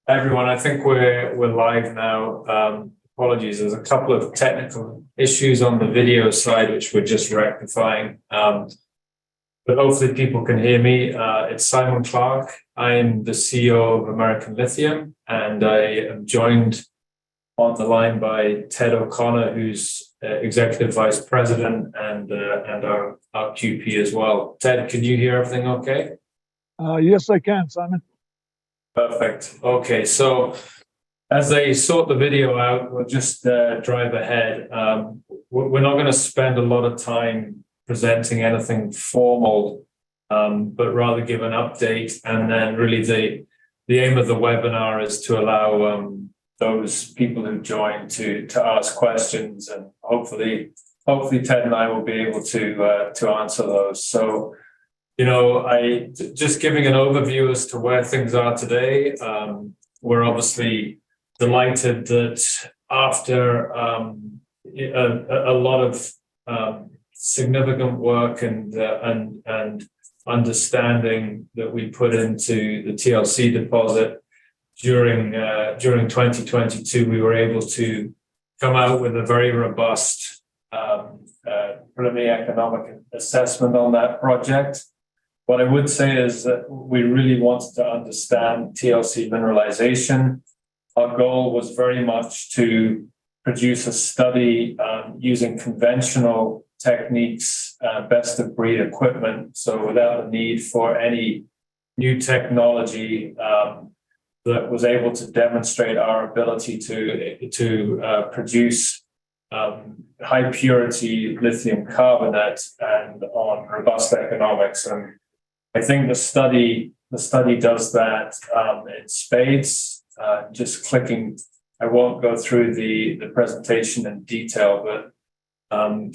Everyone, I think we're live now. Apologies, there's a couple of technical issues on the video side which we're just rectifying. But hopefully people can hear me. It's Simon Clarke. I'm the CEO of American Lithium, and I am joined on the line by Ted O'Connor, who's Executive Vice President and our QP as well. Ted, can you hear everything okay? Yes, I can, Simon. Perfect. Okay, so as they sort the video out, we'll just drive ahead. We're not going to spend a lot of time presenting anything formal, but rather give an update. And then really the aim of the webinar is to allow those people who join to ask questions, and hopefully Ted and I will be able to answer those. So, I just giving an overview as to where things are today. We're obviously delighted that after a lot of significant work and understanding that we put into the TLC deposit during 2022, we were able to come out with a very robust preliminary economic assessment on that project. What I would say is that we really wanted to understand TLC mineralization. Our goal was very much to produce a study using conventional techniques, best of breed equipment, so without the need for any new technology that was able to demonstrate our ability to produce high purity lithium carbonate and on robust economics. And I think the study does that in spades. Just clicking, I won't go through the presentation in detail, but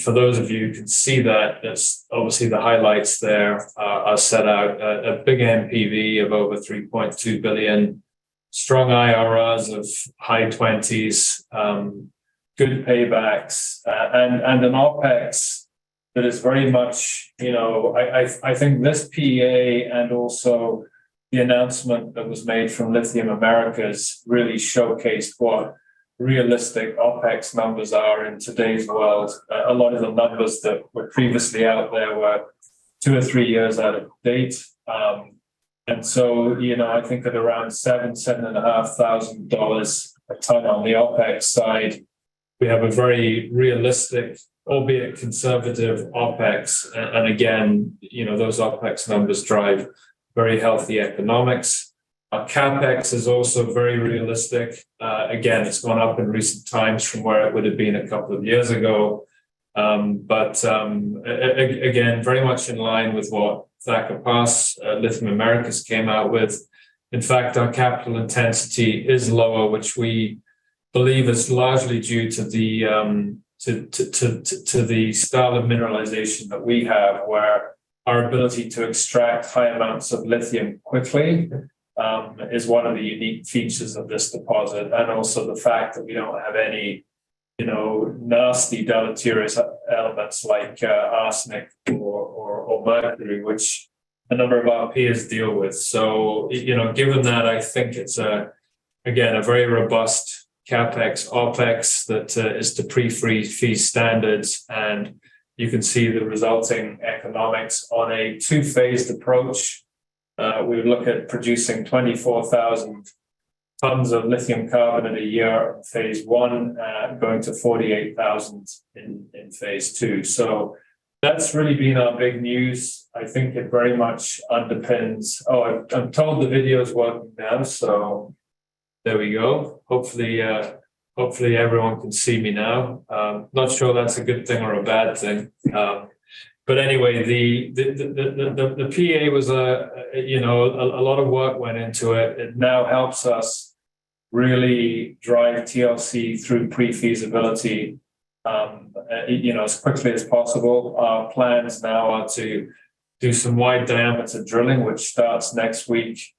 for those of you who can see that, it's obviously the highlights there are set out. A big NPV of over 3.2 billion, strong IRRs of high 20s, good paybacks, and an OPEX that is very much, I think this PEA and also the announcement that was made from Lithium Americas really showcased what realistic OPEX numbers are in today's world. A lot of the numbers that were previously out there were 2 or 3 years out of date. And so, I think at around $7,500 a ton on the OPEX side, we have a very realistic, albeit conservative OPEX. And again, those OPEX numbers drive very healthy economics. Our CapEx is also very realistic. Again, it's gone up in recent times from where it would have been a couple of years ago. But again, very much in line with what Thacker Pass, Lithium Americas came out with. In fact, our capital intensity is lower, which we believe is largely due to the to the style of mineralization that we have, where our ability to extract high amounts of lithium quickly is one of the unique features of this deposit, and also the fact that we don't have any, nasty deleterious elements like arsenic or mercury, which a number of our peers deal with. So, given that, I think it's a very robust CapEx, OPEX that is to pre-freeze standards, and you can see the resulting economics on a 2-phased approach. We would look at producing 24,000 tons of lithium carbonate a year in phase 1, going to 48,000 in phase 2. So that's really been our big news. I think it very much underpins. I'm told the video is working now, so there we go. Hopefully everyone can see me now. Not sure that's a good thing or a bad thing. But anyway, the PEA was a lot of work went into it. It now helps us really drive TLC through pre-feasibility, as quickly as possible. Our plans now are to do some wide diameter drilling, which starts next week.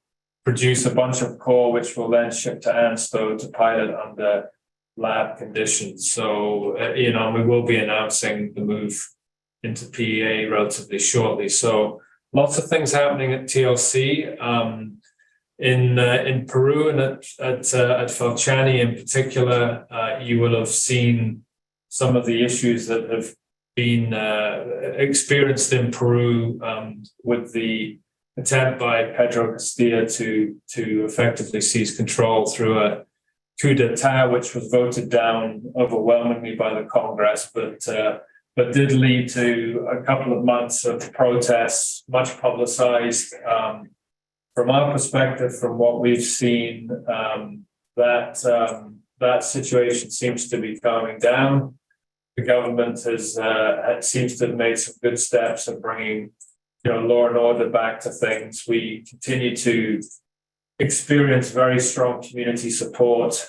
Produce a bunch of core, which will then ship to ANSTO to pilot under lab conditions. So, we will be announcing the move into PEA relatively shortly. So lots of things happening at TLC. In Peru and at Falciani in particular, you will have seen some of the issues that have been experienced in Peru with the attempt by Pedro Castillo to effectively seize control through a coup d'état, which was voted down overwhelmingly by the Congress, but did lead to a couple of months of protests, much publicized. From our perspective, from what we've seen, that situation seems to be calming down. The government seems to have made some good steps in bringing, law and order back to things. We continue to experience very strong community support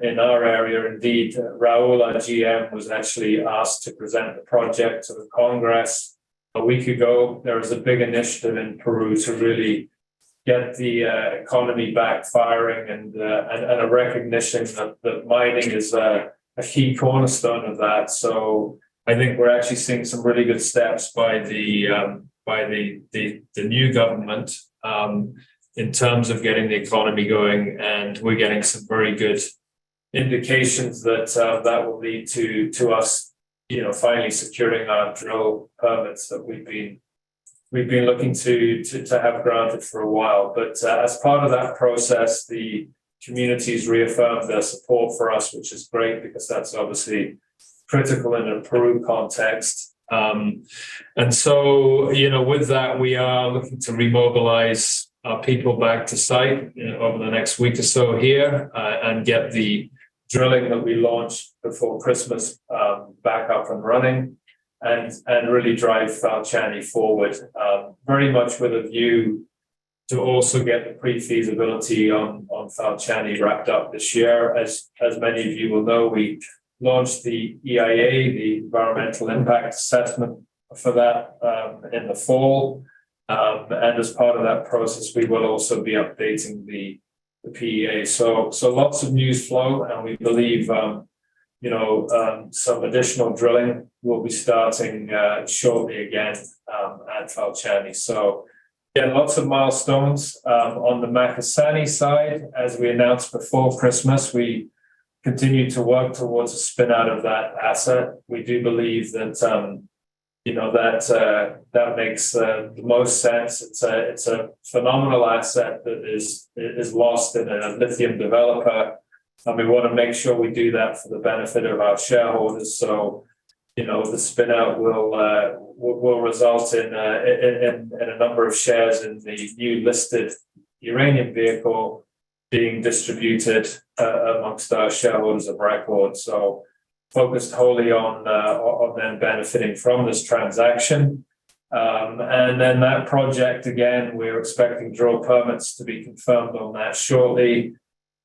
in our area. Indeed, Raul, our GM, was actually asked to present the project to the Congress a week ago. There was a big initiative in Peru to really get the economy back firing, and a recognition that mining is a key cornerstone of that. So I think we're actually seeing some really good steps by the new government in terms of getting the economy going, and we're getting some very good indications that that will lead to us, finally securing our drill permits that we've been looking to have granted for a while. But as part of that process, the communities reaffirmed their support for us, which is great because that's obviously critical in a Peru context. And so, with that, we are looking to remobilize our people back to site over the next week or so here and get the drilling that we launched before Christmas back up and running, and really drive Falciani forward, very much with a view to also get the pre-feasibility on Falciani wrapped up this year. As many of you will know, we launched the EIA, the Environmental Impact Assessment, for that in the fall. And as part of that process, we will also be updating the PEA. So lots of news flow, and we believe some additional drilling will be starting shortly again at Falciani. So yeah, lots of milestones. On the Macasani side, as we announced before Christmas, we continue to work towards a spin out of that asset. We do believe that that makes the most sense. It's a phenomenal asset that is lost in a lithium developer, and we want to make sure we do that for the benefit of our shareholders. So, the spin out will result in a number of shares in the new listed uranium vehicle being distributed amongst our shareholders of record. So, focused wholly on them benefiting from this transaction. And then that project, again, we're expecting drill permits to be confirmed on that shortly.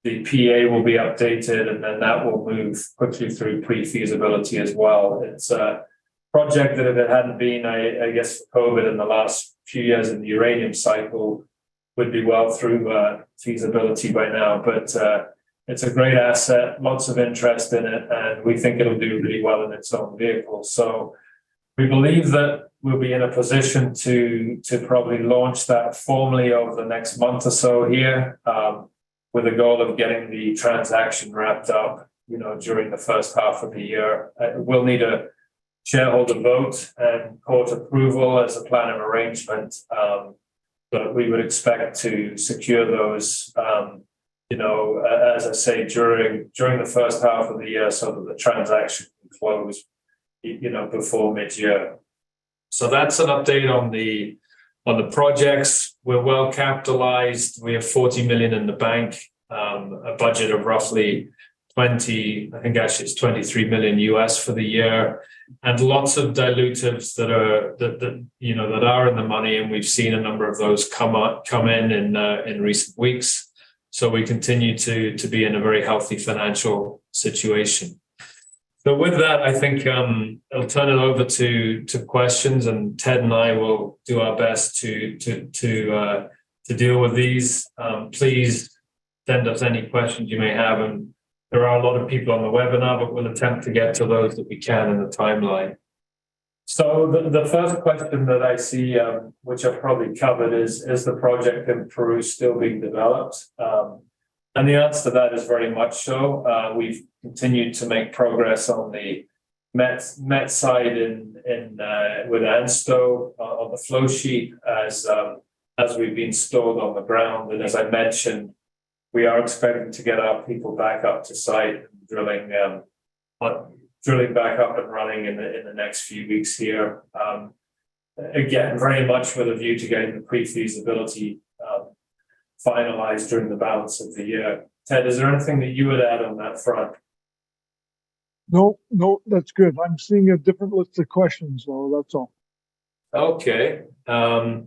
The PA will be updated, and then that will move quickly through pre-feasibility as well. It's a project that if it hadn't been, I guess, for COVID in the last few years in the uranium cycle, would be well through feasibility by now. But it's a great asset, lots of interest in it, and we think it'll do really well in its own vehicle. So we believe that we'll be in a position to probably launch that formally over the next month or so here, with a goal of getting the transaction wrapped up, during the first half of the year. We'll need a shareholder vote and court approval as a plan of arrangement, but we would expect to secure those, as I say, during the first half of the year, so that the transaction can close, before mid-year. So that's an update on the projects. We're well capitalized. We have 40 million in the bank, a budget of roughly 20, I think actually it's 23 million US for the year, and lots of dilutives that are in the money, and we've seen a number of those come in recent weeks. So we continue to be in a very healthy financial situation. So with that, I think I'll turn it over to questions, and Ted and I will do our best to deal with these. Please send us any questions you may have, and there are a lot of people on the webinar, but we'll attempt to get to those that we can in the timeline. So the first question that I see, which I've probably covered, is the project in Peru still being developed? And the answer to that is very much so. We've continued to make progress on the Met side in with ANSTO on the flow sheet as we've been stored on the ground. And as I mentioned, we are expecting to get our people back up to site and drilling back up and running in the next few weeks here. Again, very much with a view to getting the pre-feasibility finalized during the balance of the year. Ted, is there anything that you would add on that front? No, that's good. I'm seeing a different list of questions, though. That's all. Okay. I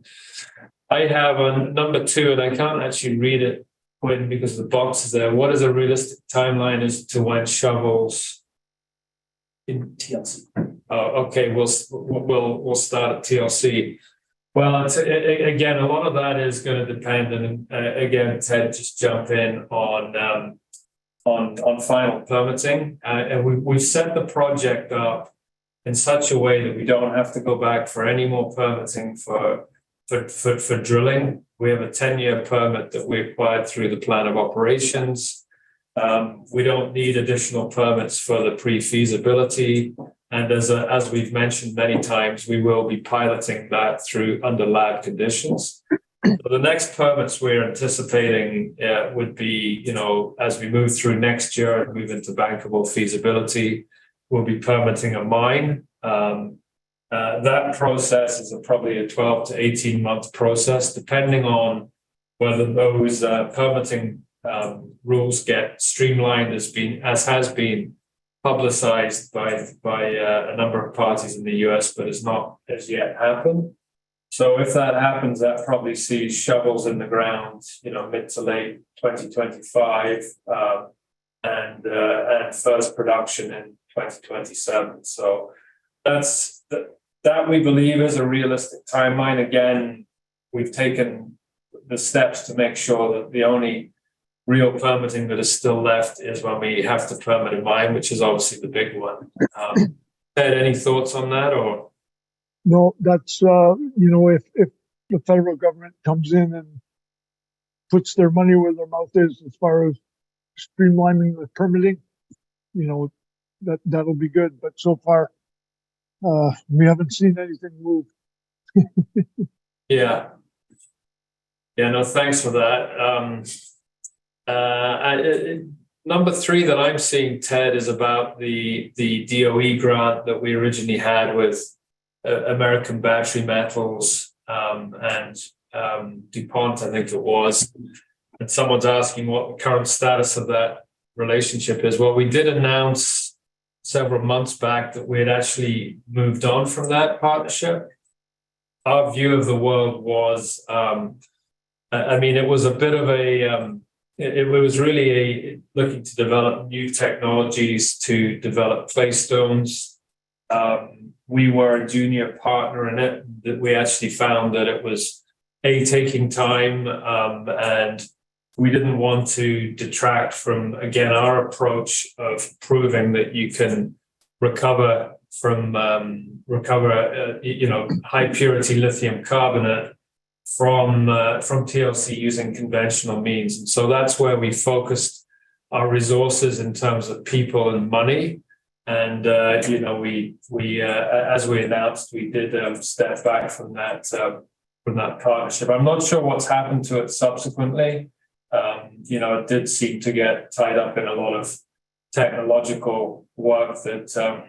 have a number 2, and I can't actually read it, Quinn, because the box is there. What is a realistic timeline as to when shovels in TLC? Oh, okay. We'll start at TLC. Well, again, a lot of that is going to depend, and again, Ted, just jump in on final permitting, and we've set the project up in such a way that we don't have to go back for any more permitting for drilling. We have a 10-year permit that we acquired through the plan of operations. We don't need additional permits for the pre-feasibility. And as we've mentioned many times, we will be piloting that through under lab conditions. So the next permits we're anticipating would be, as we move through next year and move into bankable feasibility, we'll be permitting a mine. That process is probably a 12 to 18 month process, depending on whether those permitting rules get streamlined as has been publicized by a number of parties in the US, but has not as yet happened. So if that happens, that probably sees shovels in the ground, mid to late 2025, and first production in 2027. So that we believe is a realistic timeline. Again, we've taken the steps to make sure that the only real permitting that is still left is when we have to permit a mine, which is obviously the big one. Ted, any thoughts on that, or? No, that's if the federal government comes in and puts their money where their mouth is as far as streamlining the permitting, that'll be good. But so far, we haven't seen anything move. Yeah. No, thanks for that. Number 3 that I'm seeing, Ted, is about the DOE grant that we originally had with American Battery Metals and DuPont, I think it was. And someone's asking what the current status of that relationship is. Well, we did announce several months back that we had actually moved on from that partnership. Our view of the world was, it was a bit of it was really looking to develop new technologies to develop claystones. We were a junior partner in it. That we actually found that it was taking time, and we didn't want to detract from, again, our approach of proving that you can recover high purity lithium carbonate from TLC using conventional means. And so that's where we focused our resources in terms of people and money. And we as we announced, we did step back from that partnership. I'm not sure what's happened to it subsequently. It did seem to get tied up in a lot of technological work that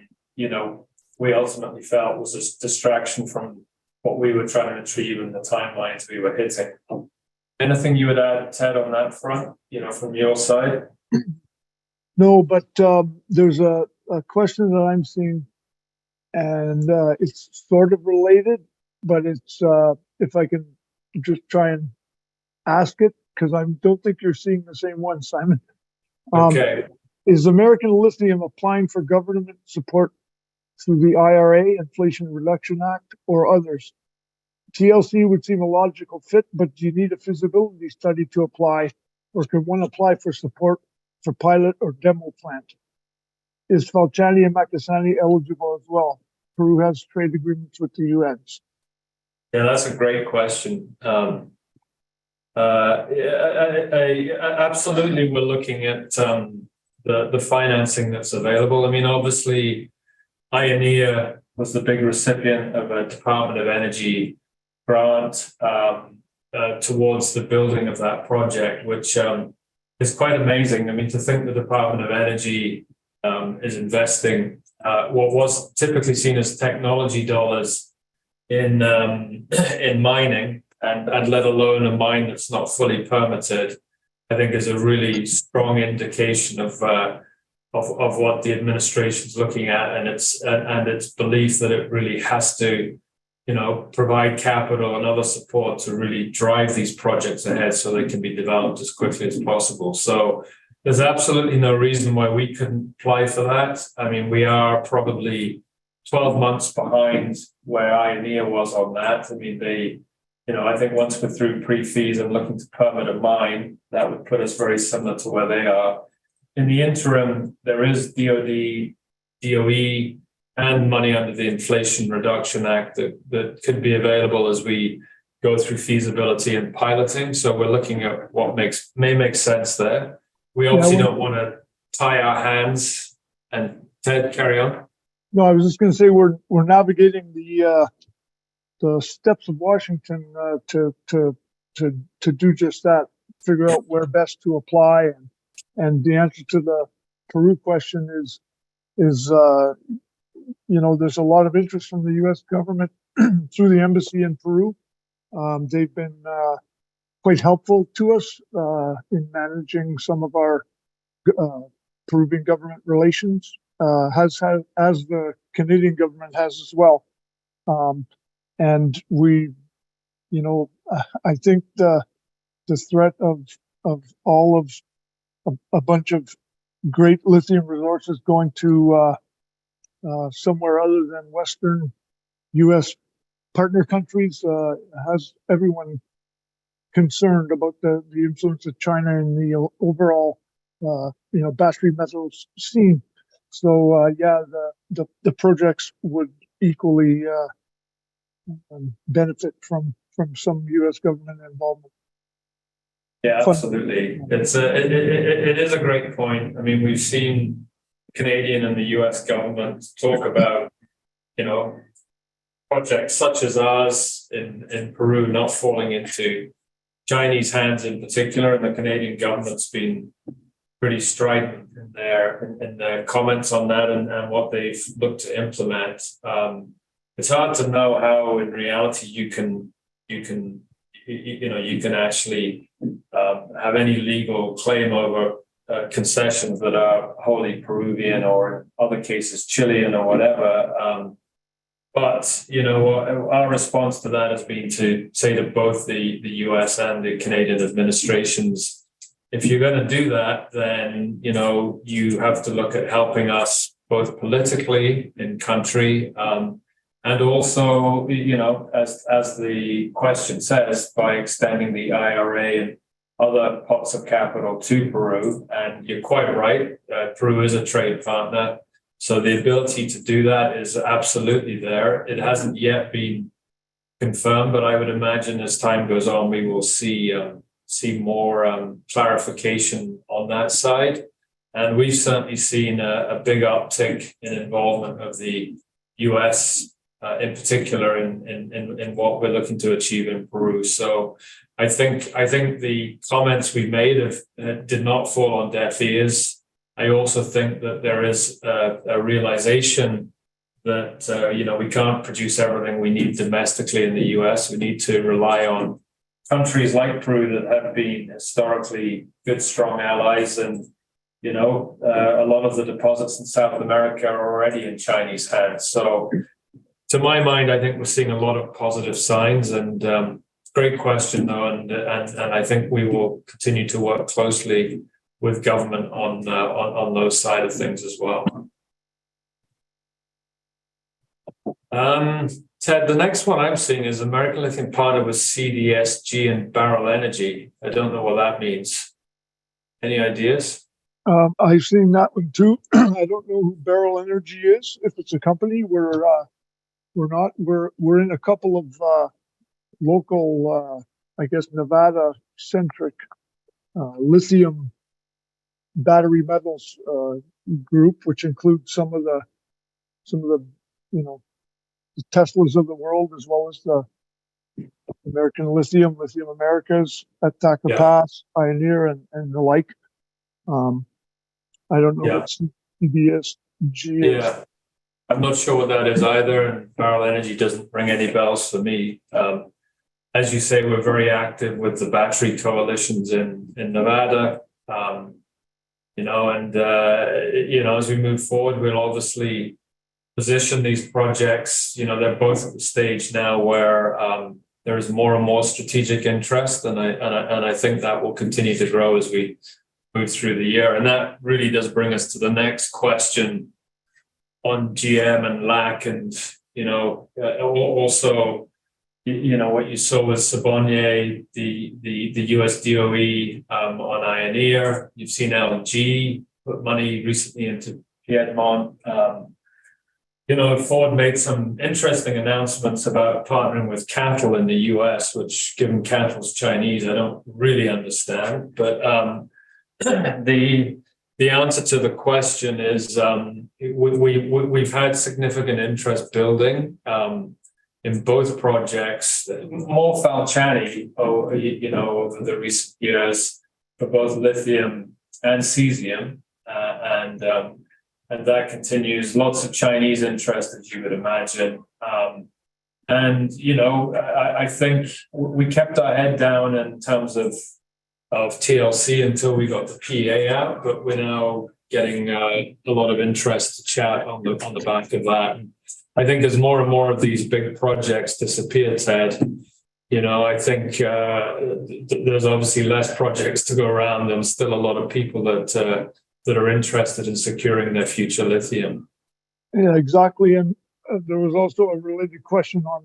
we ultimately felt was a distraction from what we were trying to achieve and the timelines we were hitting. Anything you would add, Ted, on that front, from your side? No, but there's a question that I'm seeing, and it's sort of related, but it's if I can just try and ask it, because I don't think you're seeing the same one, Simon. Okay. Is American Lithium applying for government support through the IRA, Inflation Reduction Act, or others? TLC would seem a logical fit, but do you need a feasibility study to apply, or can one apply for support for pilot or demo plant? Is Falciani and Macasani eligible as well? Peru has trade agreements with the US? Yeah, that's a great question. Absolutely, we're looking at the financing that's available. I mean, obviously, Ioneer was the big recipient of a Department of Energy grant towards the building of that project, which is quite amazing. I mean, to think the Department of Energy is investing what was typically seen as technology dollars in mining, and let alone a mine that's not fully permitted, I think is a really strong indication of what the administration's looking at, and its belief that it really has to, provide capital and other support to really drive these projects ahead so they can be developed as quickly as possible. So there's absolutely no reason why we couldn't apply for that. I mean, we are probably 12 months behind where Ioneer was on that. I mean, I think once we're through pre-fees and looking to permit a mine, that would put us very similar to where they are. In the interim, there is DOD, DOE, and money under the Inflation Reduction Act that could be available as we go through feasibility and piloting. So we're looking at what may make sense there. We obviously don't want to tie our hands. And Ted, carry on. No, I was just going to say we're navigating the steps of Washington to do just that, figure out where best to apply, and the answer to the Peru question is there's a lot of interest from the U.S. government through the embassy in Peru. They've been quite helpful to us in managing some of our Peruvian government relations, as the Canadian government has as well. And we, I think the threat of all of a bunch of great lithium resources going to somewhere other than Western U.S. partner countries has everyone concerned about the influence of China in the overall, battery metals scene. So the projects would equally benefit from some U.S. government involvement. Yeah, absolutely. It is a great point. I mean, we've seen Canadian and the U.S. government talk about, projects such as ours in Peru not falling into Chinese hands in particular, and the Canadian government's been pretty strident in their comments on that and what they've looked to implement. It's hard to know how, in reality, you can actually have any legal claim over concessions that are wholly Peruvian, or in other cases Chilean or whatever. But our response to that has been to say to both the US and the Canadian administrations, if you're going to do that, then you have to look at helping us both politically in country, and also as the question says, by extending the IRA and other pots of capital to Peru. And you're quite right, Peru is a trade partner, so the ability to do that is absolutely there. It hasn't yet been confirmed, but I would imagine as time goes on, we will see more clarification on that side. And we've certainly seen a big uptick in involvement of the US, in particular in what we're looking to achieve in Peru. So I think the comments we made did not fall on deaf ears. I also think that there is a realization that we can't produce everything we need domestically in the US. We need to rely on countries like Peru that have been historically good, strong allies, and a lot of the deposits in South America are already in Chinese hands. So, to my mind, I think we're seeing a lot of positive signs, and great question though, and I think we will continue to work closely with government on those side of things as well. Ted, the next one I'm seeing is American Lithium partner with CDSG and Barrel Energy. I don't know what that means. Any ideas? I've seen that one too. I don't know who Barrel Energy is. If it's a company, we're we're not. We're in a couple of local, I guess, Nevada-centric lithium battery metals group, which includes some of the you know the Teslas of the world, as well as the American Lithium, Lithium Americas, at Thacker Pass, Pioneer, and the like. I don't know what CBSG is. Yeah, I'm not sure what that is either, and Barrel Energy doesn't ring any bells for me. As you say, we're very active with the battery coalitions in Nevada. As we move forward, we'll obviously position these projects. They're both at the stage now where there is more and more strategic interest, and I think that will continue to grow as we move through the year. And that really does bring us to the next question on GM and LAC, and also what you saw with Siboney, the US DOE on Ioneer. You've seen LG put money recently into Piedmont. Ford made some interesting announcements about partnering with CATL in the US, which, given CATL's Chinese, I don't really understand. But the answer to the question is we've had significant interest building in both projects, more Falciani, over the recent years for both lithium and cesium, and that continues. Lots of Chinese interest, as you would imagine. I think we kept our head down in terms of TLC until we got the PEA out, but we're now getting a lot of interest to chat on the back of that. I think as more and more of these big projects disappear, Ted, I think there's obviously less projects to go around, and still a lot of people that are interested in securing their future lithium. Yeah, exactly. And there was also a related question on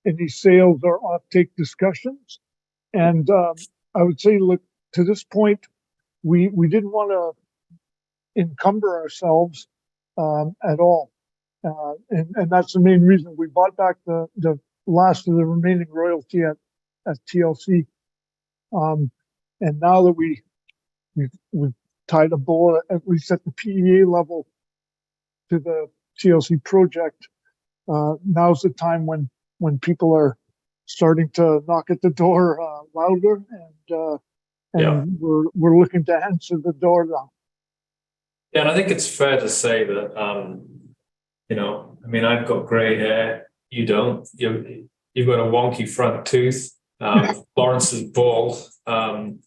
any sales or offtake discussions. And I would say, look, to this point, we didn't want to encumber ourselves at all. And that's the main reason we bought back the last of the remaining royalty at TLC. And now that we've tied a bow, at least at the PEA level, to the TLC project, now's the time when people are starting to knock at the door louder, and we're looking to answer the door now. Yeah, and I think it's fair to say that I've got grey hair, you don't. You've got a wonky front tooth. Lawrence is bald, and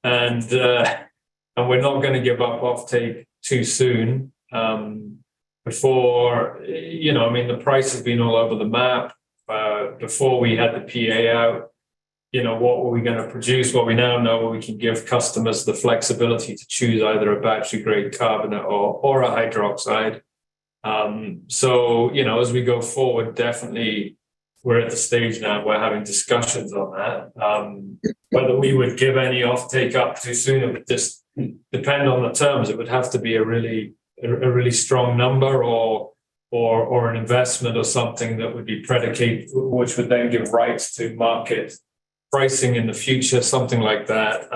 we're not going to give up offtake too soon. The price has been all over the map. Before we had the PA out, what were we going to produce? Well, we now know we can give customers the flexibility to choose either a battery-grade carbonate or a hydroxide. As we go forward, definitely we're at the stage now we're having discussions on that. Whether we would give any offtake up too soon, it would just depend on the terms. It would have to be a really strong number or an investment or something that would be predicated, which would then give rights to market pricing in the future. Something like that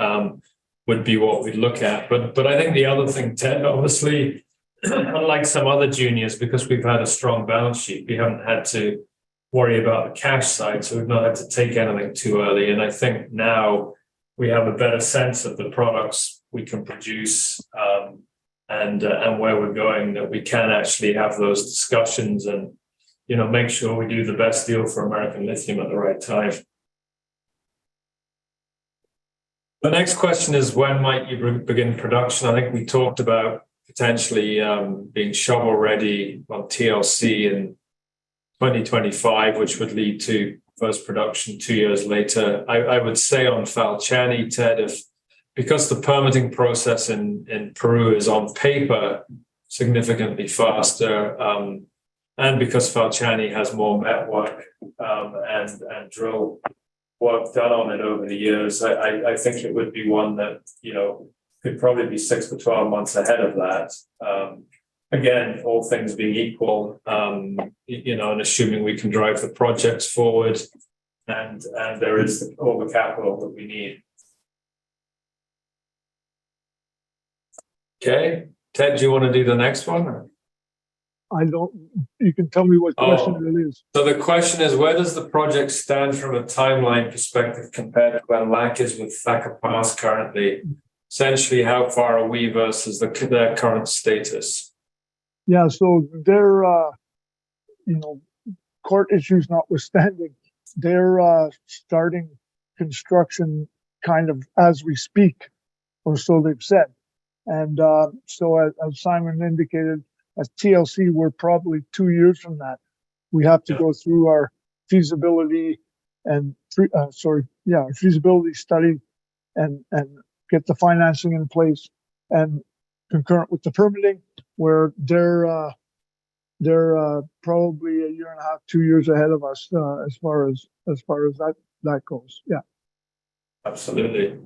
would be what we'd look at. But I think the other thing, Ted, obviously, unlike some other juniors, because we've had a strong balance sheet, we haven't had to worry about the cash side, so we've not had to take anything too early. And I think now we have a better sense of the products we can produce and where we're going, that we can actually have those discussions and make sure we do the best deal for American Lithium at the right time. The next question is, when might you begin production? I think we talked about potentially being shovel ready on TLC in 2025, which would lead to first production 2 years later. I would say on Falciani, Ted, because the permitting process in Peru is on paper significantly faster, and because Falciani has more met work and drill work done on it over the years, I think it would be one that could probably be 6 to 12 months ahead of that. again, all things being equal, and assuming we can drive the projects forward, and there is all the capital that we need. Okay, Ted, do you want to do the next one? I don't, you can tell me what question it is. So the question is, where does the project stand from a timeline perspective compared to where Clarke is with Thacker Pass currently? Essentially, how far are we versus their current status? Yeah, so they're, court issues notwithstanding, they're starting construction kind of as we speak, or so they've said. And so as Simon indicated, at TLC, we're probably 2 years from that. We have to go through our feasibility and feasibility study and get the financing in place, and concurrent with the permitting, where they're probably a year and a half, 2 years ahead of us as far as that goes. Yeah, absolutely.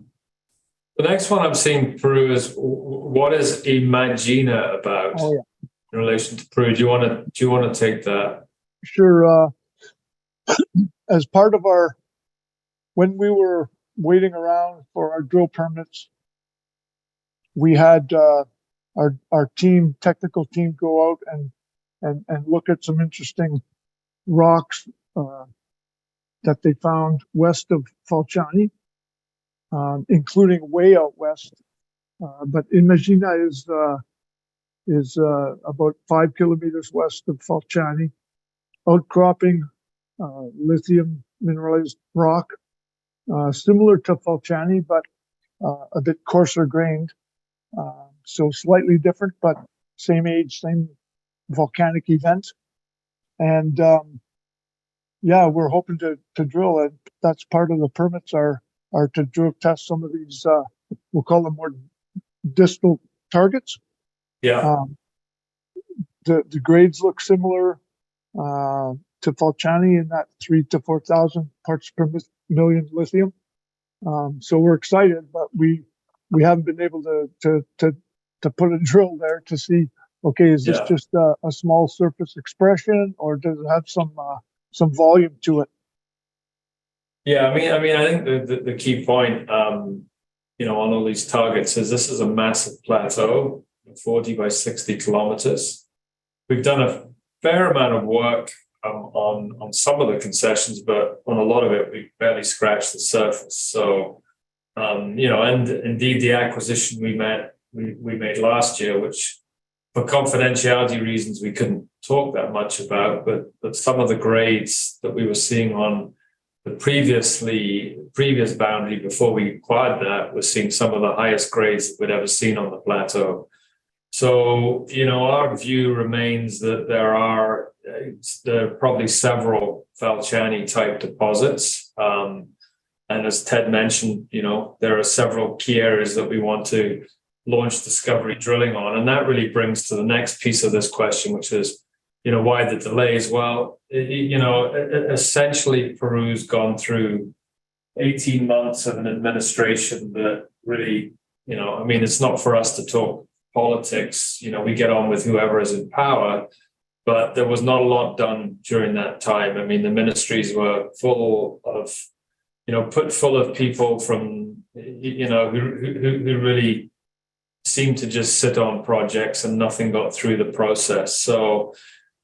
The next one I'm seeing, Peru, is what is Imagina about in relation to Peru? Do you want to take that? Sure. As part of when we were waiting around for our drill permits, we had our technical team go out and look at some interesting rocks that they found west of Falciani, including way out west. But Imagina is about 5 kilometers west of Falciani, outcropping lithium mineralized rock, similar to Falciani, but a bit coarser grained. So slightly different, but same age, same volcanic event. And we're hoping to drill it. That's part of the permits are to drill test some of these, we'll call them more distal targets. Yeah. The grades look similar to Falciani in that 3,000 to 4,000 parts per million lithium. So we're excited, but we haven't been able to put a drill there to see, okay, is this just a small surface expression, or does it have some volume to it? Yeah, I mean, I think the key point, on all these targets is this is a massive plateau, 40 by 60 kilometers. We've done a fair amount of work on some of the concessions, but on a lot of it, we barely scratched the surface. So, and indeed, the acquisition we made last year, which for confidentiality reasons we couldn't talk that much about, but some of the grades that we were seeing on the previous boundary before we acquired that, we're seeing some of the highest grades that we'd ever seen on the plateau. So, our view remains that there are probably several Falciani type deposits. And as Ted mentioned, there are several key areas that we want to launch discovery drilling on. And that really brings to the next piece of this question, which is, why the delays? Well, essentially Peru's gone through 18 months of an administration that really, it's not for us to talk politics. We get on with whoever is in power, but there was not a lot done during that time. I mean, the ministries were full of, put full of people from, who really seemed to just sit on projects and nothing got through the process. So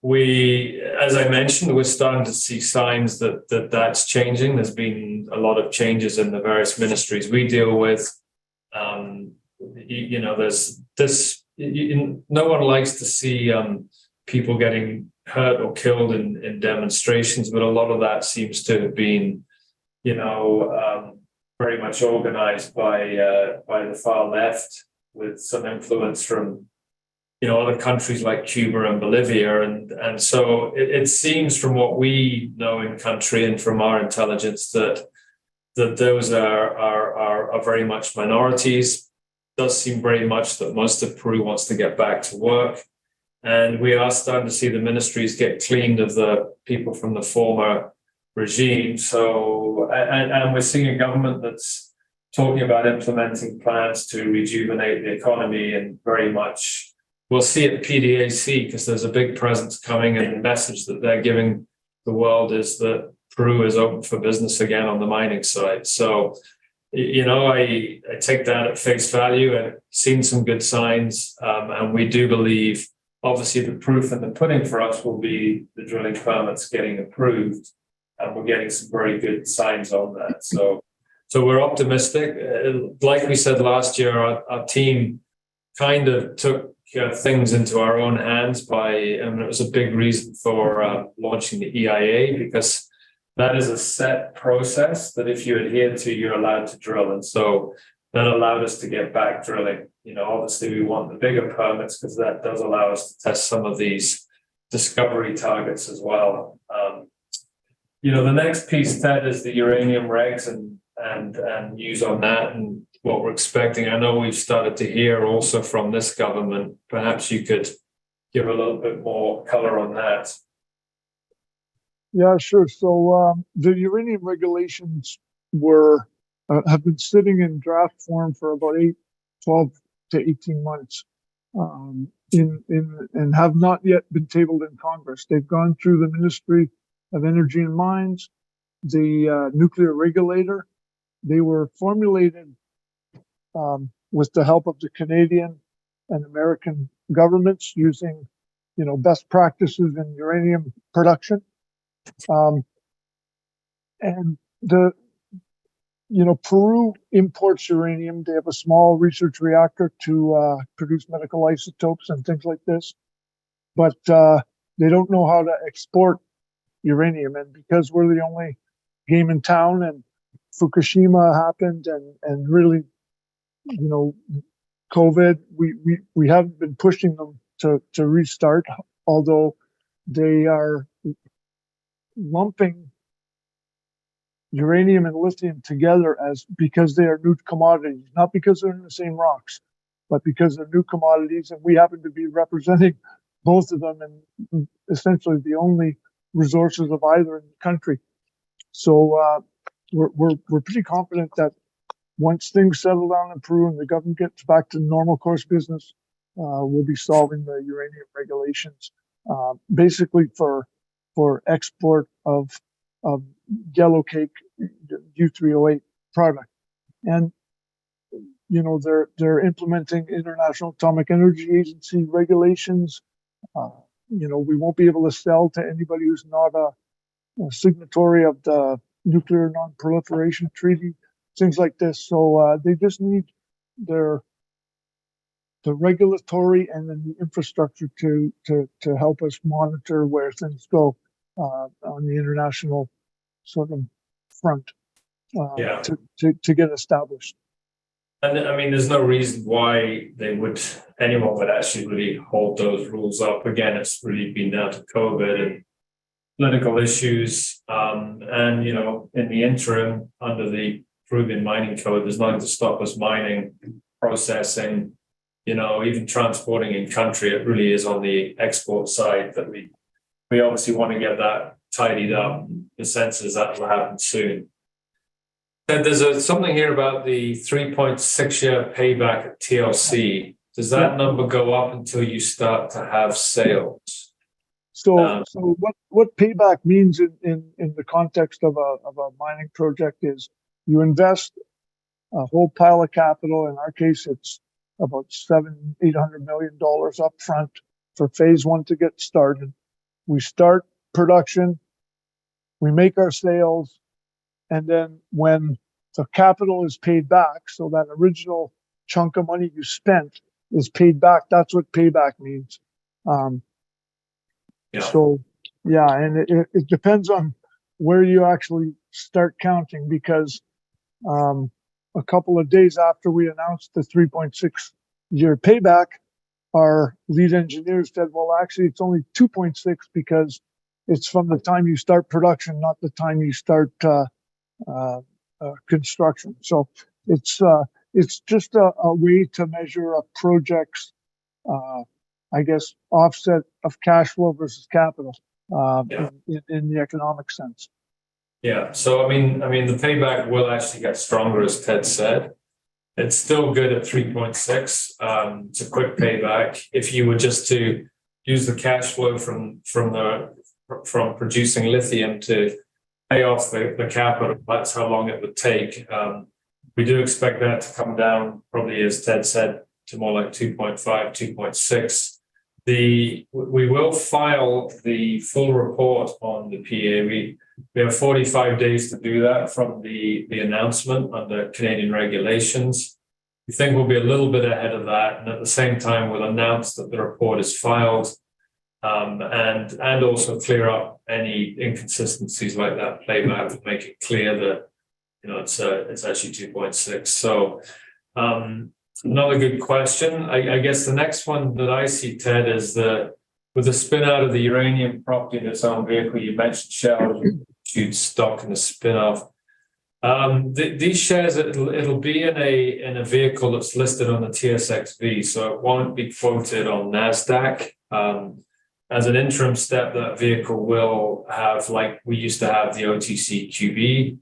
as I mentioned, we're starting to see signs that's changing. There's been a lot of changes in the various ministries we deal with. There's this. No one likes to see people getting hurt or killed in demonstrations, but a lot of that seems to have been, very much organized by the far left, with some influence from other countries like Cuba and Bolivia, and so it seems from what we know in country and from our intelligence that those are very much minorities. It does seem very much that most of Peru wants to get back to work, and we are starting to see the ministries get cleaned of the people from the former regime. So, and we're seeing a government that's talking about implementing plans to rejuvenate the economy and very much we'll see at PDAC, because there's a big presence coming, and the message that they're giving the world is that Peru is open for business again on the mining side. So, I take that at face value. I've seen some good signs, and we do believe, obviously, the proof in the pudding for us will be the drilling permits getting approved, and we're getting some very good signs on that. So we're optimistic. Like we said last year, our team kind of took things into our own hands it was a big reason for launching the EIA, because that is a set process that if you adhere to, you're allowed to drill. And so that allowed us to get back drilling. Obviously we want the bigger permits, because that does allow us to test some of these discovery targets as well. The next piece, Ted, is the uranium regs and news on that and what we're expecting. I know we've started to hear also from this government. Perhaps you could give a little bit more color on that. Yeah, sure. So the uranium regulations have been sitting in draft form for about 12 to 18 months, and have not yet been tabled in Congress. They've gone through the Ministry of Energy and Mines, the nuclear regulator. They were formulated with the help of the Canadian and American governments, using, best practices in uranium production. And Peru imports uranium. They have a small research reactor to produce medical isotopes and things like this, but they don't know how to export uranium. And because we're the only game in town, and Fukushima happened, and really, COVID, we haven't been pushing them to restart, although they are lumping uranium and lithium together because they are new commodities, not because they're in the same rocks, but because they're new commodities, and we happen to be representing both of them, and essentially the only resources of either in the country. So we're pretty confident that once things settle down in Peru and the government gets back to normal course business, we'll be solving the uranium regulations, basically for export of yellow cake U3O8 product. And they're implementing International Atomic Energy Agency regulations. We won't be able to sell to anybody who's not a signatory of the Nuclear Non-Proliferation Treaty, things like this. So they just need the regulatory and then the infrastructure to help us monitor where things go on the international sort of front to get established. And I mean, there's no reason why anyone would actually really hold those rules up. Again, it's really been down to COVID and political issues. And, in the interim, under the Peruvian Mining Code, there's nothing to stop us mining, processing, even transporting in country. It really is on the export side that we obviously want to get that tidied up. The sense is that will happen soon. And there's something here about the 3.6-year payback at TLC. Does that number go up until you start to have sales? So what payback means in the context of a mining project is you invest a whole pile of capital. In our case, it's about $800 million up front for phase one to get started. We start production, we make our sales, and then when the capital is paid back, so that original chunk of money you spent is paid back, that's what payback means. So, and it depends on where you actually start counting, because a couple of days after we announced the 3.6-year payback, our lead engineers said, well, actually, it's only 2.6 because it's from the time you start production, not the time you start construction. So it's just a way to measure a project's, offset of cash flow versus capital in the economic sense. Yeah. So, I mean, the payback will actually get stronger, as Ted said. It's still good at 3.6. It's a quick payback. If you were just to use the cash flow from producing lithium to pay off the capital, that's how long it would take. We do expect that to come down, probably, as Ted said, to more like 2.5, 2.6. We will file the full report on the PEA. We have 45 days to do that from the announcement under Canadian regulations. We think we'll be a little bit ahead of that, and at the same time, we'll announce that the report is filed, and also clear up any inconsistencies like that playback to make it clear that it's actually 2.6. So another good question. I guess the next one that I see, Ted, is with the spin out of the uranium property in its own vehicle. You mentioned shareholders issued stock in the spin off. These shares, it'll be in a vehicle that's listed on the TSXV, so it won't be quoted on NASDAQ. As an interim step, that vehicle will have, like we used to have, the OTC QB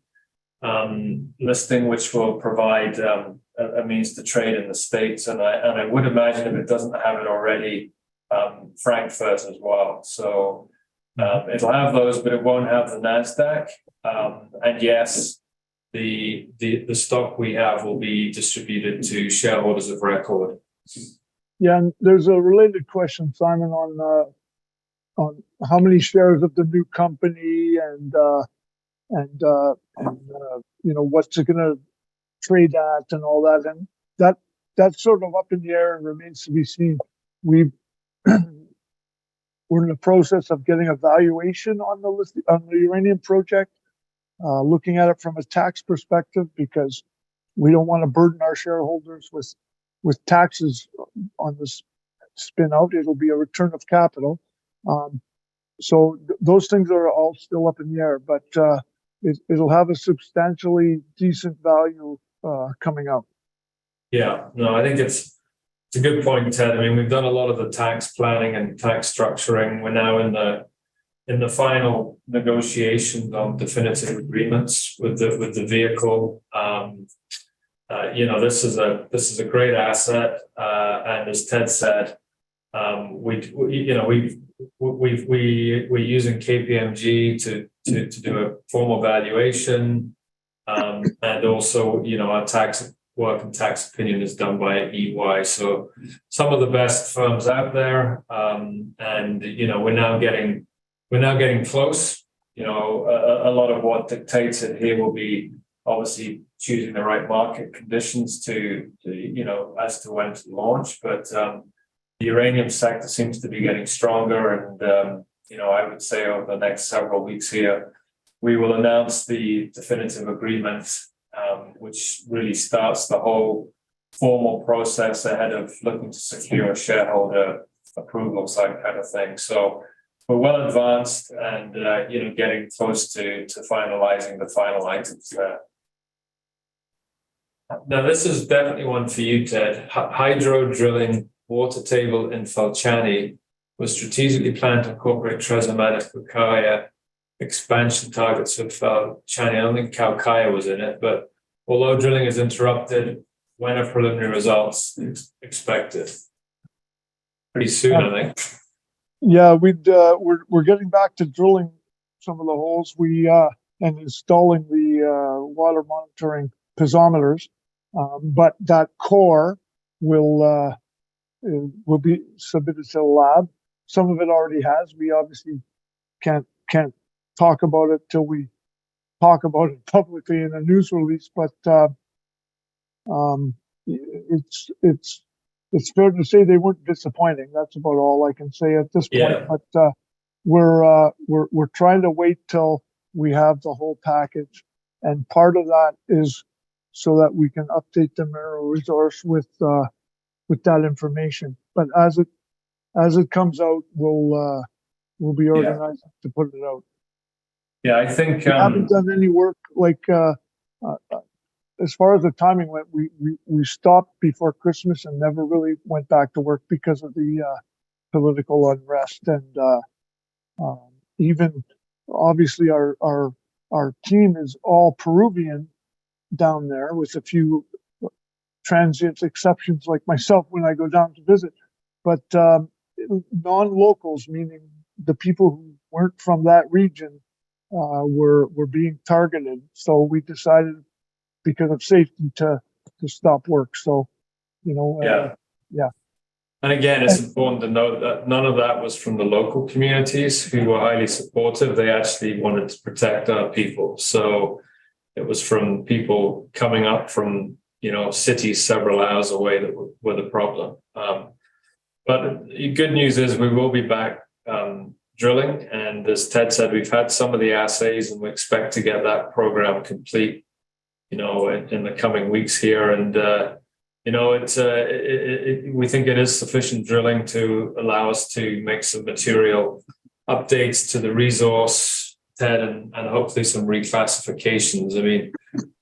listing, which will provide a means to trade in the States. And I would imagine, if it doesn't have it already, Frankfurt as well. So it'll have those, but it won't have the NASDAQ. And yes, the stock we have will be distributed to shareholders of record. Yeah, and there's a related question, Simon, on how many shares of the new company and what's it going to trade at and all that, and that's sort of up in the air and remains to be seen. We're in the process of getting a valuation on the uranium project, looking at it from a tax perspective, because we don't want to burden our shareholders with taxes on this spin out. It'll be a return of capital. So those things are all still up in the air, but it'll have a substantially decent value coming out. Yeah, no, I think it's a good point, Ted. I mean, we've done a lot of the tax planning and tax structuring. We're now in the final negotiations on definitive agreements with the vehicle. This is a great asset, and as Ted said, we're using KPMG to do a formal valuation, and also our tax work and tax opinion is done by EY. So some of the best firms out there, and we're now getting close. A lot of what dictates it here will be obviously choosing the right market conditions to as to when to launch. But the uranium sector seems to be getting stronger, and I would say over the next several weeks here, we will announce the definitive agreement, which really starts the whole formal process ahead of looking to secure shareholder approvals, that kind of thing. So we're well advanced, and getting close to finalizing the final items there. Now, this is definitely one for you, Ted. Hydro drilling water table in Falciani was strategically planned to incorporate Tresomatic Calcarea expansion targets of Falciani. I don't think Calcarea was in it, but although drilling is interrupted, when are preliminary results expected? Pretty soon, I think. Yeah, we're getting back to drilling some of the holes and installing the water monitoring piezometers, but that core will be submitted to the lab. Some of it already has. We obviously can't talk about it till we talk about it publicly in a news release, but it's fair to say they weren't disappointing. That's about all I can say at this point. Yeah. But we're trying to wait till we have the whole package, and part of that is so that we can update the mineral resource with that information. But as it comes out, we'll be organized to put it out. Yeah, I think we haven't done any work like as far as the timing went. We stopped before Christmas and never really went back to work because of the political unrest, and even obviously our team is all Peruvian down there, with a few transient exceptions like myself when I go down to visit. But non-locals, meaning the people who weren't from that region, were being targeted. So we decided, because of safety, to stop work. So, yeah. And again, it's important to note that none of that was from the local communities who were highly supportive. They actually wanted to protect our people. So it was from people coming up from, cities several hours away that were the problem. But the good news is we will be back drilling. And as Ted said, we've had some of the assays and we expect to get that program complete, in the coming weeks here. And, we think it is sufficient drilling to allow us to make some material updates to the resource, Ted, and hopefully some reclassifications. I mean,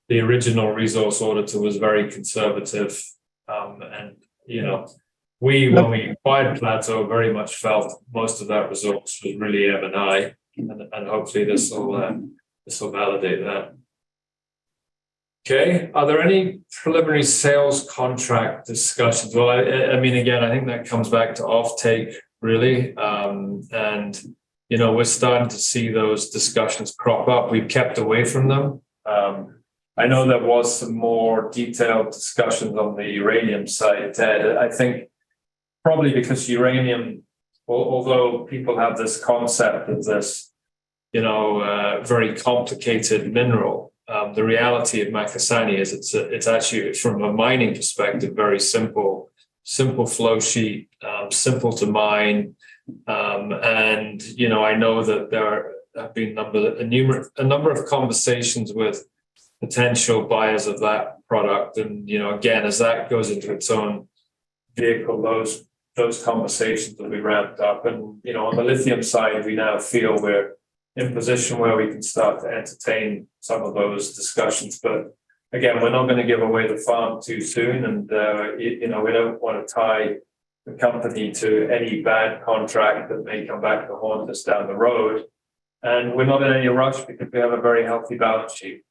the original resource auditor was very conservative. When we acquired Plateau, very much felt most of that resource was really M&I, and hopefully this will validate that. Okay, are there any preliminary sales contract discussions? Well, I mean, again, I think that comes back to offtake, really. We're starting to see those discussions crop up. We've kept away from them. I know there was some more detailed discussions on the uranium side, Ted. I think probably because uranium, although people have this concept of this, very complicated mineral, the reality of Makasani is it's actually, from a mining perspective, very simple flow sheet, simple to mine. I know that there have been a number of conversations with potential buyers of that product. And, again, as that goes into its own vehicle, those conversations will be ramped up. And, on the lithium side, we now feel we're in position where we can start to entertain some of those discussions. But again, we're not going to give away the farm too soon. And, we don't want to tie the company to any bad contract that may come back to haunt us down the road. And we're not in any rush because we have a very healthy balance sheet.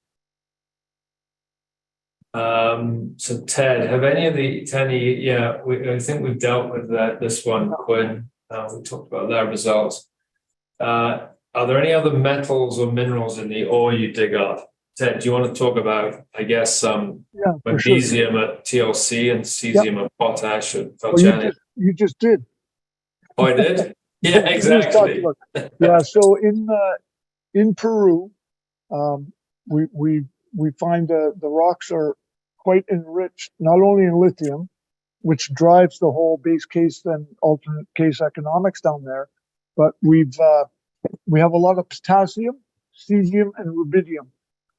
So Ted, have any of the I think we've dealt with this one, Quinn. We talked about their results. Are there any other metals or minerals in the ore you dig up? Ted, do you want to talk about, I guess, magnesium at TLC and cesium at potash at Falciani? You just did. Oh, I did? Yeah, exactly. Yeah, so in Peru, we find the rocks are quite enriched, not only in lithium, which drives the whole base case and alternate case economics down there, but we have a lot of potassium, cesium, and rubidium,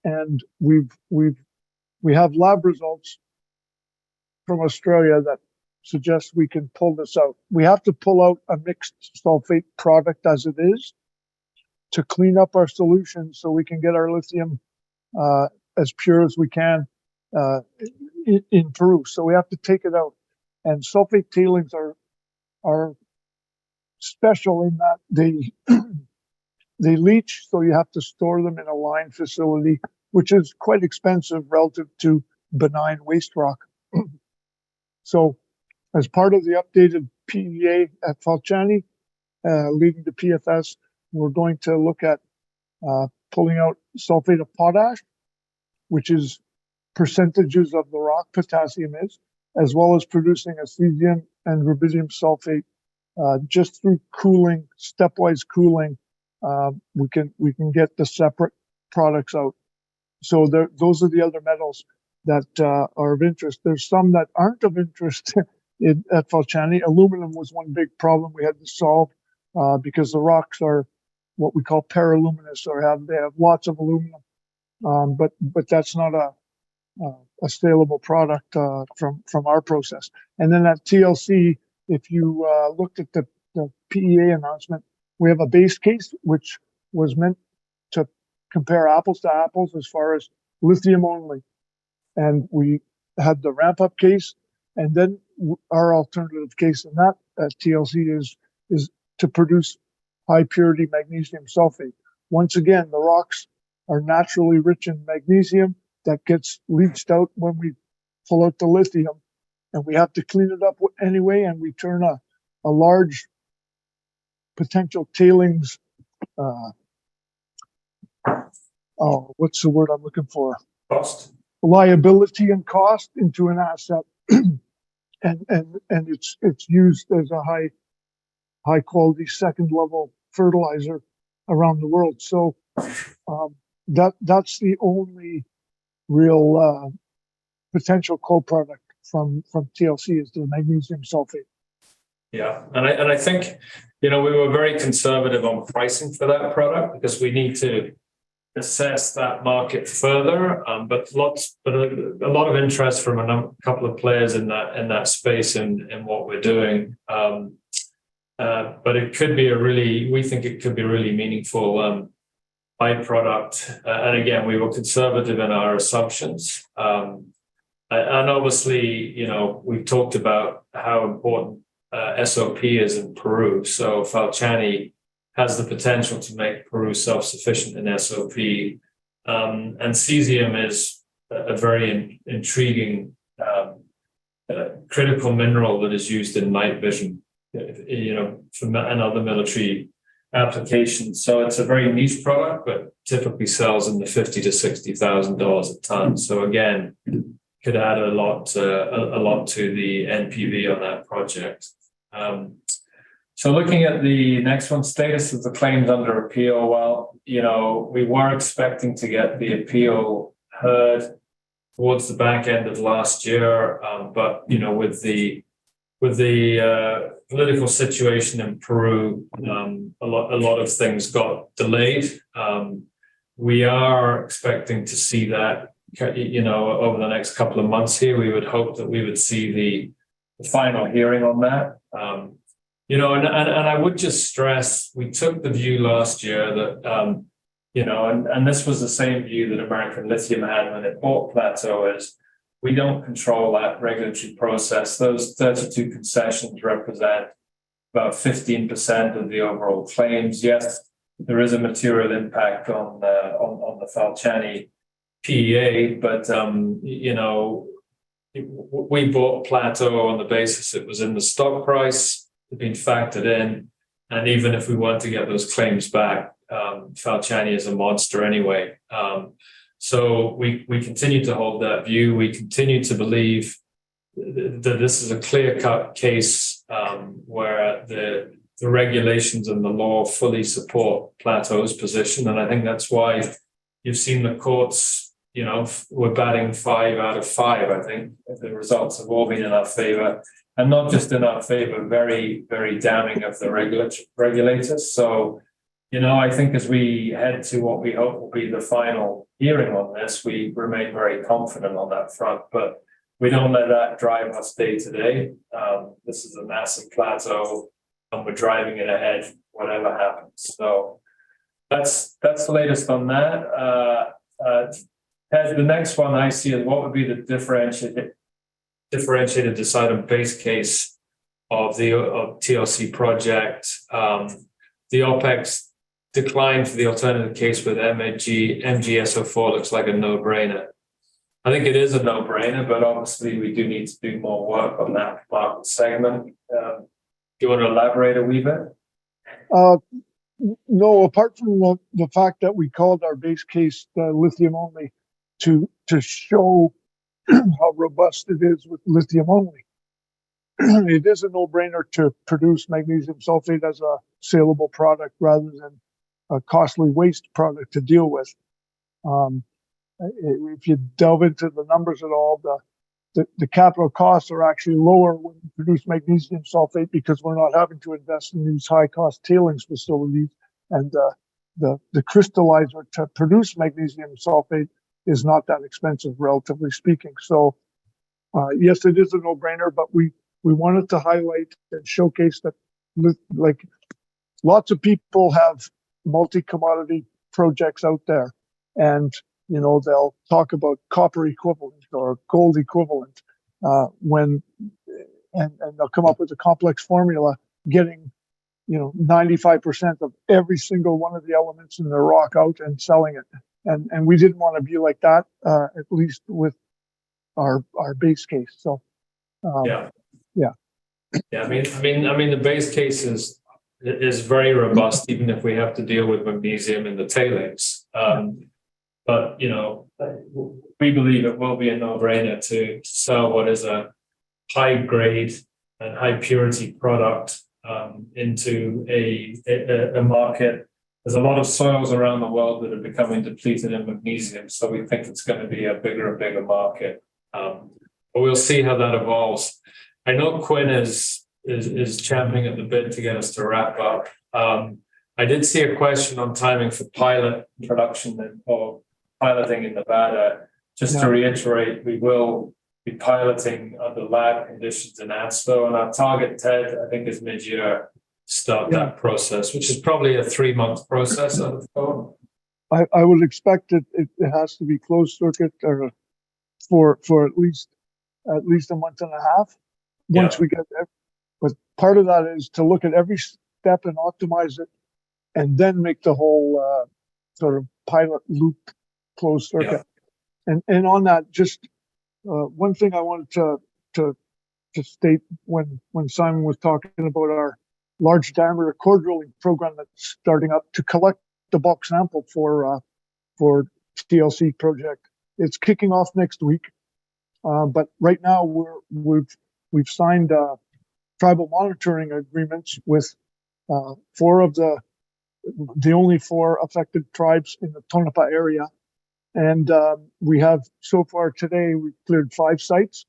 and we have lab results from Australia that suggest we can pull this out. We have to pull out a mixed sulfate product as it is to clean up our solution so we can get our lithium as pure as we can in Peru. So we have to take it out. And sulfate tailings are special in that they leach, so you have to store them in a lined facility, which is quite expensive relative to benign waste rock. So as part of the updated PEA at Falciani, leading to PFS, we're going to look at pulling out sulfate of potash, which is percentages of the rock potassium is, as well as producing a cesium and rubidium sulfate just through cooling, stepwise cooling. We can get the separate products out. So those are the other metals that are of interest. There's some that aren't of interest at Falciani. Aluminum was one big problem we had to solve because the rocks are what we call paraluminous, or they have lots of aluminum. But that's not a saleable product from our process. And then at TLC, if you looked at the PEA announcement, we have a base case which was meant to compare apples to apples as far as lithium only, and we had the ramp up case, and then our alternative case in that TLC is to produce high purity magnesium sulfate. Once again, the rocks are naturally rich in magnesium that gets leached out when we pull out the lithium, and we have to clean it up anyway, and we turn a large potential tailings, what's the word I'm looking for? Cost. Liability and cost into an asset, and it's used as a high quality second level fertilizer around the world. So that's the only real potential co-product from TLC is the magnesium sulfate. Yeah, and I think, we were very conservative on pricing for that product because we need to assess that market further. But a lot of interest from a couple of players in that space and what we're doing. But it could be we think it could be a really meaningful byproduct. And again, we were conservative in our assumptions. And obviously, we've talked about how important SOP is in Peru. So Falciani has the potential to make Peru self-sufficient in SOP. And cesium is a very intriguing critical mineral that is used in night vision, and other military applications. So it's a very niche product, but typically sells in the $50,000 to $60,000 a ton. So again, could add a lot to the NPV on that project. So looking at the next one, status of the claims under appeal. Well, we were expecting to get the appeal heard towards the back end of last year, but with the political situation in Peru, a lot of things got delayed. We are expecting to see that, over the next couple of months here. We would hope that we would see the final hearing on that. And I would just stress, we took the view last year that, and this was the same view that American Lithium had when it bought Plateau, is we don't control that regulatory process. Those 32 concessions represent about 15% of the overall claims. Yes, there is a material impact on the Falciani PEA, but, we bought Plateau on the basis it was in the stock price, been factored in, and even if we want to get those claims back, Falciani is a monster anyway. So we continue to hold that view. We continue to believe that this is a clear-cut case where the regulations and the law fully support Plateau's position, and I think that's why you've seen the courts. We're batting 5 out of 5. I think the results have all been in our favor. And not just in our favor, very, very damning of the regulators. So, I think as we head to what we hope will be the final hearing on this, we remain very confident on that front. But we don't let that drive us day to day. This is a massive plateau, and we're driving it ahead, whatever happens. So that's the latest on that. Ted, the next one I see is what would be the differentiated decided base case of TLC project. The OPEX decline for the alternative case with MgSO4 looks like a no-brainer. I think it is a no-brainer, but obviously we do need to do more work on that market segment. Do you want to elaborate a wee bit? No, apart from the fact that we called our base case lithium only to show how robust it is with lithium only. It is a no-brainer to produce magnesium sulfate as a saleable product rather than a costly waste product to deal with. If you delve into the numbers at all, the capital costs are actually lower when you produce magnesium sulfate because we're not having to invest in these high-cost tailings facilities, and the crystallizer to produce magnesium sulfate is not that expensive, relatively speaking. So, yes, it is a no-brainer, but we wanted to highlight and showcase that, like, lots of people have multi-commodity projects out there, and they'll talk about copper equivalent or gold equivalent and they'll come up with a complex formula, getting 95% of every single one of the elements in their rock out and selling it. And we didn't want to be like that, at least with our base case. So, Yeah. yeah. Yeah, I mean, the base case is very robust, even if we have to deal with magnesium in the tailings. But we believe it will be a no-brainer to sell what is a high grade and high purity product into a market. There's a lot of soils around the world that are becoming depleted in magnesium, so we think it's going to be a bigger and bigger market. But we'll see how that evolves. I know Quinn is championing at the bit to get us to wrap up. I did see a question on timing for pilot production or piloting in Nevada. Just to reiterate, we will be piloting under lab conditions in ANSTO, and our target, Ted, I think is mid-year start that process, which is probably a 3-month process. I would expect it has to be closed circuit or for at least a month and a half once we get there. But part of that is to look at every step and optimize it, and then make the whole sort of pilot loop closed circuit. And on that, just one thing I wanted to state when Simon was talking about our large diameter core drilling program that's starting up to collect the bulk sample for TLC project. It's kicking off next week, but right now we've signed tribal monitoring agreements with 4 of the only 4 affected tribes in the Tonopah area. And we have, so far today, we've cleared 5 sites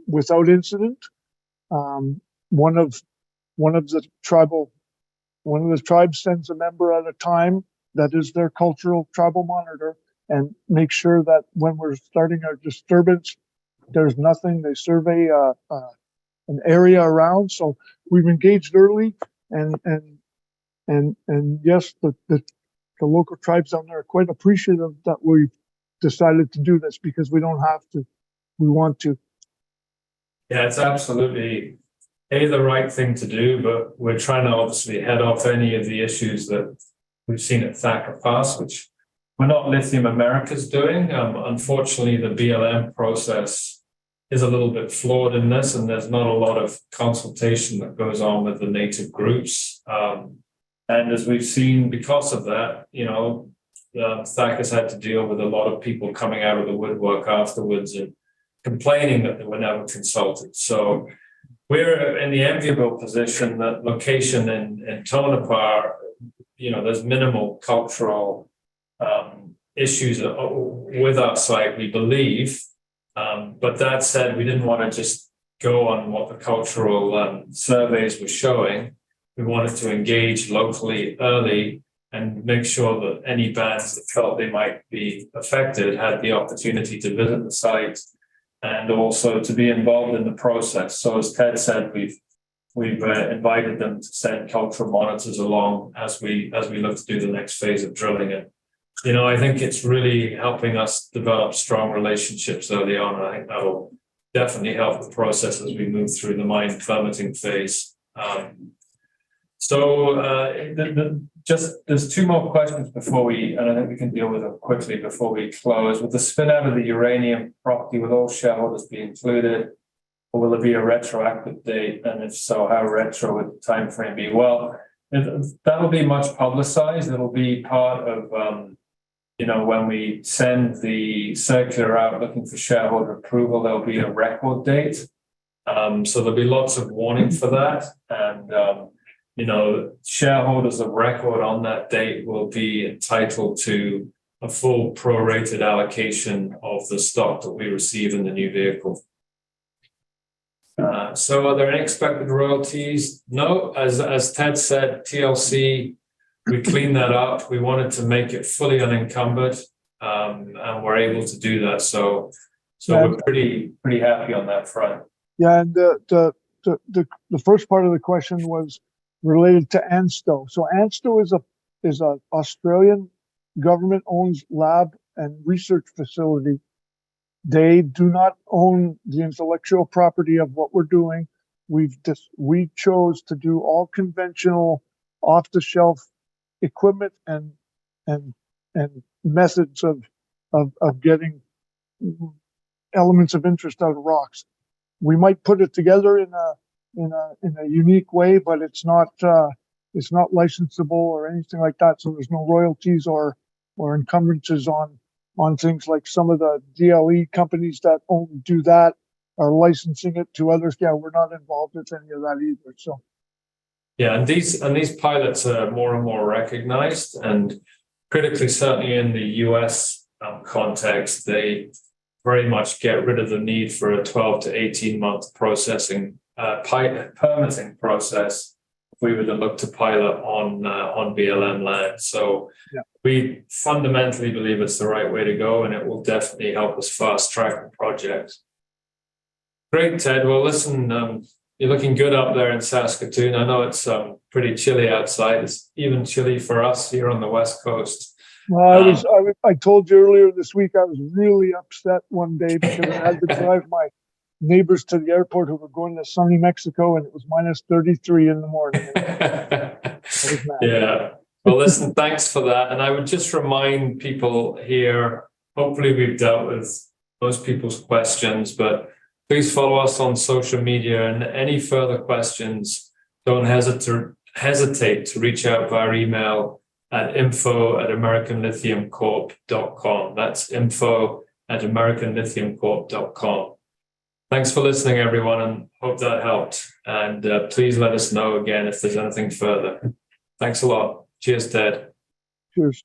without incident. One of the tribes sends a member at a time that is their cultural tribal monitor, and make sure that when we're starting our disturbance, there's nothing. They survey an area around. So we've engaged early, and yes, the local tribes down there are quite appreciative that we've decided to do this, because we don't have to, we want to. Yeah, it's absolutely the right thing to do, but we're trying to obviously head off any of the issues that we've seen at Thacker Pass, which we're not Lithium America's doing. Unfortunately, the BLM process is a little bit flawed in this, and there's not a lot of consultation that goes on with the native groups. And as we've seen, because of that, Thacker's had to deal with a lot of people coming out of the woodwork afterwards and complaining that they were never consulted. So we're in the enviable position that location in Tonopah, there's minimal cultural issues with our site, we believe. But that said, we didn't want to just go on what the cultural surveys were showing. We wanted to engage locally early and make sure that any bands that felt they might be affected had the opportunity to visit the site and also to be involved in the process. So as Ted said, we've invited them to send cultural monitors along as we look to do the next phase of drilling it. I think it's really helping us develop strong relationships early on. I think that'll definitely help the process as we move through the mine permitting phase. There's 2 more questions and I think we can deal with them quickly before we close. With the spin out of the uranium property, will all shareholders be included, or will there be a retroactive date? And if so, how retro would the time frame be? Well, that'll be much publicized. It'll be part of, when we send the circular out looking for shareholder approval, there'll be a record date. So there'll be lots of warning for that. And, shareholders of record on that date will be entitled to a full prorated allocation of the stock that we receive in the new vehicle. So are there any expected royalties? No, as Ted said, TLC, we cleaned that up. We wanted to make it fully unencumbered, and we're able to do that. So we're pretty happy on that front. Yeah, and the first part of the question was related to ANSTO. So ANSTO is a Australian government owns lab and research facility. They do not own the intellectual property of what we're doing. We chose to do all conventional, off-the-shelf equipment and methods of getting elements of interest out of rocks. We might put it together in a unique way, but it's not licensable or anything like that. So there's no royalties or encumbrances on things like some of the DLE companies that only do that are licensing it to others. Yeah, we're not involved with any of that either. So yeah, and these pilots are more and more recognized, and critically, certainly in the US context, they very much get rid of the need for a 12 to 18-month permitting process if we were to look to pilot on BLM land. So yeah, we fundamentally believe it's the right way to go, and it will definitely help us fast track the project. Great, Ted. Well, listen, you're looking good up there in Saskatoon. I know it's pretty chilly outside. It's even chilly for us here on the West Coast. well, I told you earlier this week I was really upset one day because I had to drive my neighbors to the airport who were going to sunny Mexico, and it was minus 33 in the morning. Yeah. Well, listen, thanks for that. And I would just remind people here, hopefully we've dealt with most people's questions, but please follow us on social media, and any further questions, don't hesitate to reach out via email at info@americanlithiumcorp.com. That's info@americanlithiumcorp.com. Thanks for listening, everyone, and hope that helped. And please let us know again if there's anything further. Thanks a lot. Cheers, Ted. Cheers.